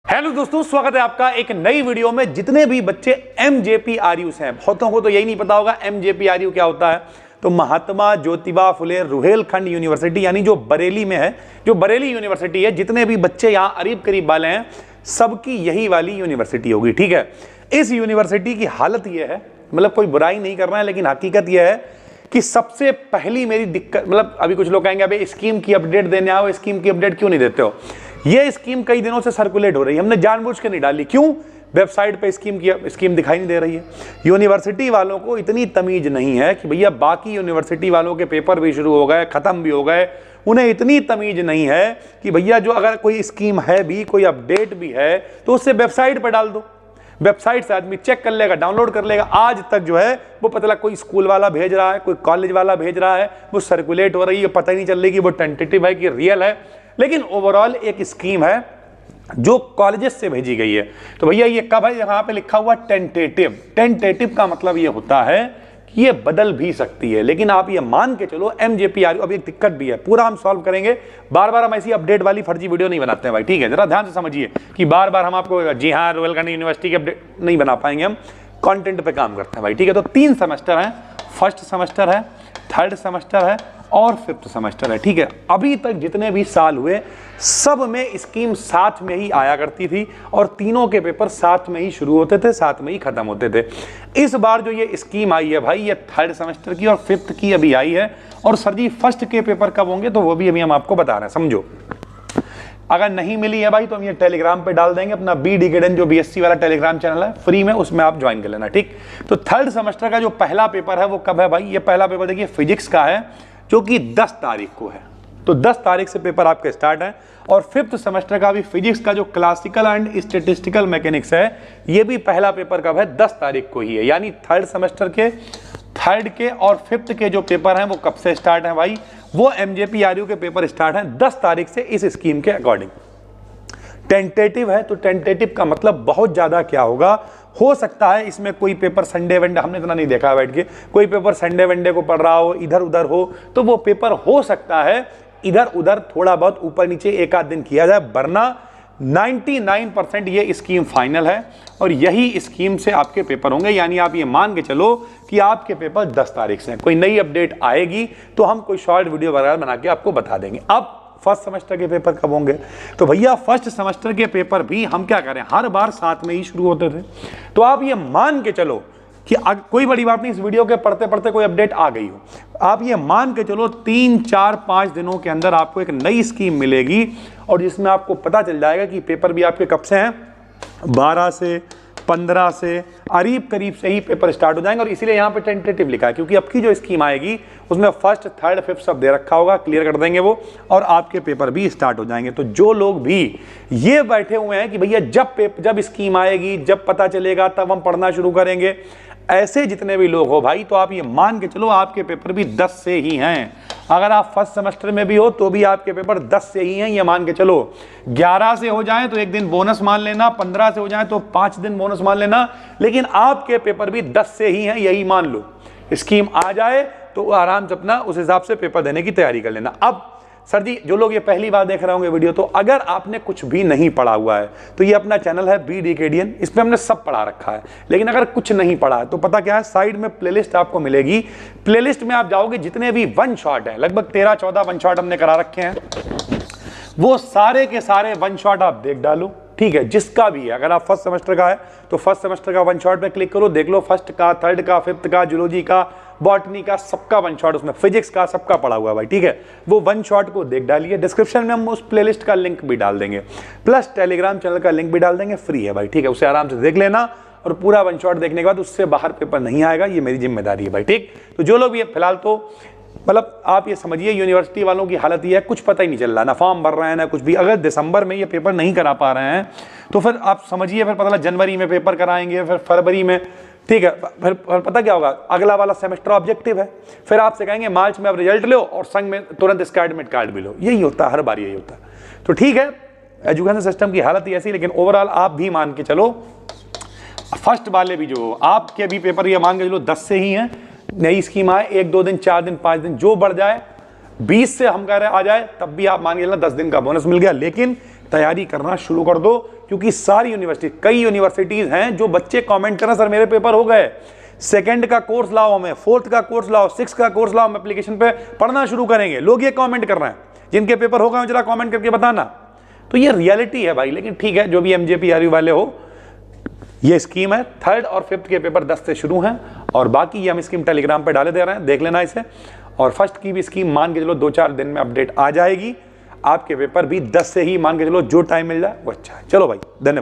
Hello दोस्तों, स्वागत है आपका एक नई वीडियो में। जितने भी बच्चे MJPRU हैं, बहुतों को तो यही नहीं पता होगा MJPRU क्या होता है। तो महात्मा ज्योतिबा फुले रुहेलखंड यूनिवर्सिटी, यानी जो बरेली में है, जो बरेली यूनिवर्सिटी है, जितने भी बच्चे यहाँ करीब करीब वाले हैं सबकी यही वाली यूनिवर्सिटी होगी। ठीक है, इस यूनिवर्सिटी की हालत यह है, मतलब कोई बुराई नहीं कर रहा है, लेकिन हकीकत यह है कि सबसे पहली मेरी दिक्कत, मतलब अभी कुछ लोग कहेंगे अबे स्कीम की अपडेट देने आओ, स्कीम की अपडेट क्यों नहीं देते हो। ये स्कीम कई दिनों से सर्कुलेट हो रही है, हमने जानबूझ के नहीं डाली। क्यों? वेबसाइट पे स्कीम दिखाई नहीं दे रही है। यूनिवर्सिटी वालों को इतनी तमीज नहीं है कि भैया बाकी यूनिवर्सिटी वालों के पेपर भी शुरू हो गए, खत्म भी हो गए, उन्हें इतनी तमीज नहीं है कि भैया जो अगर कोई स्कीम है भी, कोई अपडेट भी है तो उससे वेबसाइट पर डाल दो। वेबसाइट से आदमी चेक कर लेगा, डाउनलोड कर लेगा। आज तक जो है वो पता लगा कोई स्कूल वाला भेज रहा है, कोई कॉलेज वाला भेज रहा है, वो सर्कुलेट हो रही है, पता ही नहीं चल रही कि वो टेंटेटिव है कि रियल है। लेकिन ओवरऑल एक स्कीम है जो कॉलेजेस से भेजी गई है। तो भैया ये कब है? यहाँ पे लिखा हुआ टेंटेटिव। टेंटेटिव का मतलब ये होता है कि ये बदल भी सकती है, लेकिन आप ये मान के चलो MJPRU। अब एक दिक्कत भी है, पूरा हम सॉल्व करेंगे। बार बार हम ऐसी अपडेट वाली फर्जी वीडियो नहीं बनाते हैं भाई, ठीक है? जरा ध्यान से समझिए कि बार बार हम आपको जी हाँ रुहेलखंड यूनिवर्सिटी की अपडेट नहीं बना पाएंगे, हम कंटेंट पे काम करते हैं भाई, ठीक है? तो 3 सेमेस्टर हैं, फर्स्ट सेमेस्टर है, थर्ड सेमेस्टर है और फिफ्थ सेमेस्टर है, ठीक है? अभी तक जितने भी साल हुए सब में स्कीम साथ में ही आया करती थी और तीनों के पेपर साथ में ही शुरू होते थे, साथ में ही खत्म होते थे। इस बार जो ये स्कीम आई है भाई, ये थर्ड सेमेस्टर की और फिफ्थ की अभी आई है। और सर जी फर्स्ट के पेपर कब होंगे, तो वो भी अभी हम आपको बता रहे हैं, समझो। अगर नहीं मिली है भाई तो हम ये टेलीग्राम पे डाल देंगे, अपना BDKden जो BSc वाला टेलीग्राम चैनल है, फ्री में, उसमें आप ज्वाइन कर लेना, ठीक? तो थर्ड सेमेस्टर का जो पहला पेपर है वो कब है भाई? ये पहला पेपर देखिए फिजिक्स का है, जो कि 10 तारीख को है। तो 10 तारीख से पेपर आपके स्टार्ट है। और फिफ्थ सेमेस्टर का भी फिजिक्स का जो क्लासिकल एंड स्टैटिस्टिकल मैकेनिक्स है, ये भी पहला पेपर कब है? 10 तारीख को ही है। यानी थर्ड सेमेस्टर के, थर्ड के और फिफ्थ के जो पेपर हैं वो कब से स्टार्ट है भाई? वो MJPRU के पेपर स्टार्ट हैं 10 तारीख से इस स्कीम के अकॉर्डिंग। टेंटेटिव है, तो टेंटेटिव का मतलब बहुत ज्यादा क्या होगा, हो सकता है इसमें कोई पेपर संडे वनडे, हमने इतना नहीं देखा बैठ के, कोई पेपर संडे वनडे को पढ़ रहा हो, इधर उधर हो, तो वो पेपर हो सकता है इधर उधर थोड़ा बहुत ऊपर नीचे एक आध दिन किया जाए, वरना 99% ये स्कीम फाइनल है और यही स्कीम से आपके पेपर होंगे। यानी आप ये मान के चलो कि आपके पेपर 10 तारीख से हैं। कोई नई अपडेट आएगी तो हम कोई शॉर्ट वीडियो वगैरह बना के आपको बता देंगे। अब फर्स्ट सेमेस्टर के पेपर कब होंगे? तो भैया फर्स्ट सेमेस्टर के पेपर भी हम क्या करें, हर बार साथ में ही शुरू होते थे। तो आप ये मान के चलो कि कोई बड़ी बात नहीं, इस वीडियो के पढ़ते पढ़ते कोई अपडेट आ गई हो, आप ये मान के चलो 3, 4, 5 दिनों के अंदर आपको एक नई स्कीम मिलेगी और जिसमें आपको पता चल जाएगा कि पेपर भी आपके कब से हैं, 12 से 15 से करीब से ही पेपर स्टार्ट हो जाएंगे। और इसीलिए यहाँ पे टेंटेटिव लिखा है, क्योंकि अब की जो स्कीम आएगी उसमें फर्स्ट, थर्ड, फिफ्थ सब दे रखा होगा, क्लियर कर देंगे वो, और आपके पेपर भी स्टार्ट हो जाएंगे। तो जो लोग भी ये बैठे हुए हैं कि भैया जब स्कीम आएगी, जब पता चलेगा तब हम पढ़ना शुरू करेंगे, ऐसे जितने भी लोग हो भाई, तो आप ये मान के चलो आपके पेपर भी 10 से ही हैं। अगर आप फर्स्ट सेमेस्टर में भी हो तो भी आपके पेपर 10 से ही हैं, ये मान के चलो। 11 से हो जाए तो एक दिन बोनस मान लेना, 15 से हो जाए तो 5 दिन बोनस मान लेना, लेकिन आपके पेपर भी 10 से ही हैं, यही मान लो। स्कीम आ जाए तो आराम से अपना उस हिसाब से पेपर देने की तैयारी कर लेना। अब सर जी जो लोग ये पहली बार देख रहे होंगे वीडियो, तो अगर आपने कुछ भी नहीं पढ़ा हुआ है तो ये अपना चैनल है BDKden, इस पे हमने सब पढ़ा रखा है। लेकिन अगर कुछ नहीं पढ़ा है तो पता क्या है, साइड में प्लेलिस्ट आपको मिलेगी। प्लेलिस्ट में आप जाओगे, जितने भी वन शॉट हैं, लगभग 13-14 वन शॉट हमने करा रखे हैं, वो सारे के सारे वन शॉट आप देख डालो, ठीक है? जिसका भी है, अगर आप फर्स्ट सेमेस्टर का है तो फर्स्ट सेमेस्टर का वन शॉट पे क्लिक करो, देख लो फर्स्ट का, थर्ड का, फिफ्थ का, जूलॉजी का, बॉटनी का, सबका वन शॉट, उसमें फिजिक्स का सबका पढ़ा हुआ है भाई, ठीक है? वो वन शॉट को देख डालिए। डिस्क्रिप्शन में हम उस प्लेलिस्ट का लिंक भी डाल देंगे, प्लस टेलीग्राम चैनल का लिंक भी डाल देंगे, फ्री है भाई, ठीक है? उसे आराम से देख लेना और पूरा वन शॉट देखने के बाद उससे बाहर पेपर नहीं आएगा, ये मेरी जिम्मेदारी है भाई, ठीक? तो जो लोग ये फिलहाल तो मतलब आप ये समझिए यूनिवर्सिटी वालों की हालत ये है, कुछ पता ही नहीं चल रहा, ना फॉर्म भर रहे हैं ना कुछ भी। अगर दिसंबर में ये पेपर नहीं करा पा रहे हैं तो फिर आप समझिए फिर पता लगा जनवरी में पेपर कराएंगे, फिर फरवरी में, ठीक है? फिर पता क्या होगा, अगला वाला सेमेस्टर ऑब्जेक्टिव है, फिर आपसे कहेंगे मार्च में आप रिजल्ट लो और संग में तुरंत इसका एडमिट कार्ड भी लो। यही होता है, हर बार यही होता है। तो ठीक है, एजुकेशन सिस्टम की हालत ही ऐसी, लेकिन ओवरऑल आप भी मान के चलो, फर्स्ट वाले भी जो आपके भी पेपर ये मान के चलो 10 से ही हैं। नई स्कीम आए, 1-2 दिन, 4 दिन, 5 दिन, जो बढ़ जाए, 20 से हम कह रहे आ जाए, तब भी आप मान के चलना 10 दिन का बोनस मिल गया। लेकिन तैयारी करना शुरू कर दो, क्योंकि सारी यूनिवर्सिटी, कई यूनिवर्सिटीज हैं जो बच्चे कमेंट कर रहे हैं सर मेरे पेपर हो गए, सेकंड का कोर्स लाओ हमें, फोर्थ का कोर्स लाओ, सिक्स का कोर्स लाओ, हम एप्लीकेशन पे पढ़ना शुरू करेंगे। लोग ये कमेंट कर रहे हैं, जिनके पेपर हो गए जरा कमेंट करके बताना। तो ये रियलिटी है भाई। लेकिन ठीक है, जो भी MJPRU वाले हो, ये स्कीम है, 3rd और 5th के पेपर 10 से शुरू हैं, और बाकी ये हम स्कीम टेलीग्राम पे डाले दे रहे हैं, देख लेना इसे। और फर्स्ट की भी स्कीम मान के चलो 2-4 दिन में अपडेट आ जाएगी। आपके पेपर भी 10 से ही मान के चलो, जो टाइम मिल जाए वो अच्छा है। चलो भाई, धन्यवाद।